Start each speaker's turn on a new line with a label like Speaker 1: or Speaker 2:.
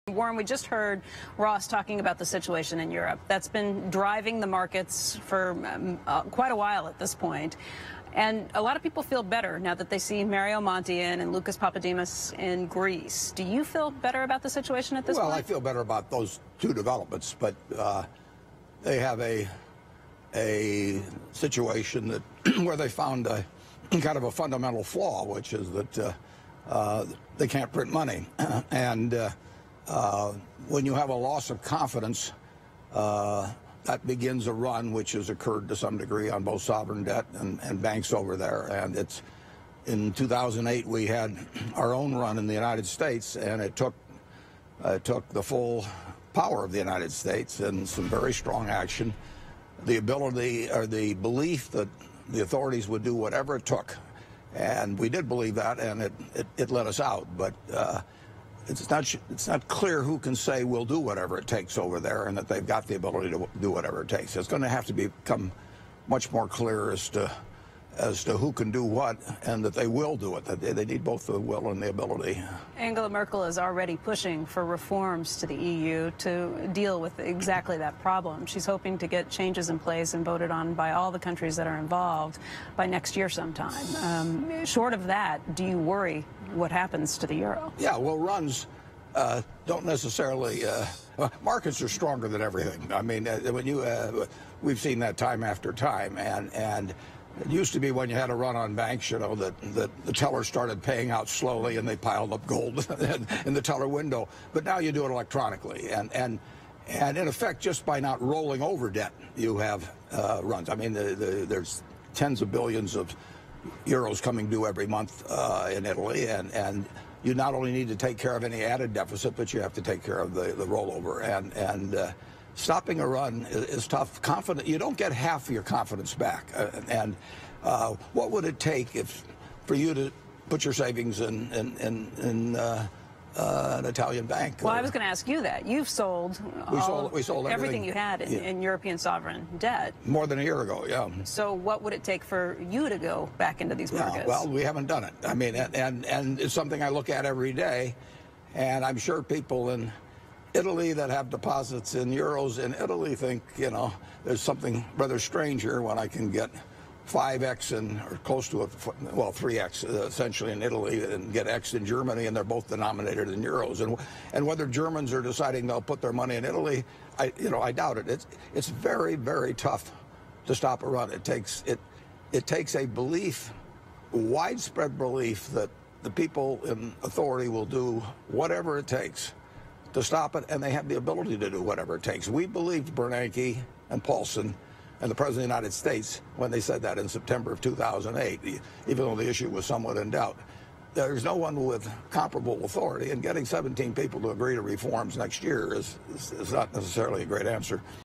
Speaker 1: Warren, we just heard Ross talking about the situation in Europe. That's been driving the markets for quite a while at this point. And a lot of people feel better now that they see Mario Monti in and Lucas Papademos in Greece. Do you feel better about the situation at this point?
Speaker 2: Well, I feel better about those two developments, but they have a situation that where they found a kind of a fundamental flaw, which is that they can't print money. And when you have a loss of confidence, that begins a run which has occurred to some degree on both sovereign debt and banks over there. And it's in 2008 we had our own run in the United States, and it took the full power of the United States and some very strong action, the ability or the belief that the authorities would do whatever it took. And we did believe that, and it let us out. But it's not clear who can say we'll do whatever it takes over there, and that they've got the ability to do whatever it takes. It's going to have to become much more clear as to who can do what, and that they will do it. That they need both the will and the ability.
Speaker 1: Angela Merkel is already pushing for reforms to the EU to deal with exactly that problem. She's hoping to get changes in place and voted on by all the countries that are involved by next year sometime. Short of that, do you worry what happens to the euro?
Speaker 2: Yeah, well, runs don't necessarily. Markets are stronger than everything. I mean, when we've seen that time after time, and it used to be when you had a run on banks, you know, that the tellers started paying out slowly and they piled up gold in the teller window. But now you do it electronically, and in effect, just by not rolling over debt, you have runs. I mean, there's tens of billions of euros coming due every month in Italy, and you not only need to take care of any added deficit, but you have to take care of the rollover. And stopping a run is tough. You don't get half of your confidence back. What would it take for you to put your savings in an Italian bank?
Speaker 1: Well, I was going to ask you that. You've sold
Speaker 2: we sold
Speaker 1: everything you had in European sovereign debt.
Speaker 2: More than a year ago, yeah.
Speaker 1: So what would it take for you to go back into these markets?
Speaker 2: Well, we haven't done it. I mean, and it's something I look at every day, and I'm sure people in Italy that have deposits in euros in Italy think, you know, there's something rather strange here when I can get 5x or close to 3x essentially in Italy, and get x in Germany, and they're both denominated in euros. And whether Germans are deciding they'll put their money in Italy, I doubt it. It's very, very tough to stop a run. It takes a belief, widespread belief, that the people in authority will do whatever it takes to stop it, and they have the ability to do whatever it takes. We believed Bernanke and Paulson and the President of the United States when they said that in September of 2008, even though the issue was somewhat in doubt. There's no one with comparable authority, and getting 17 people to agree to reforms next year is not necessarily a great answer.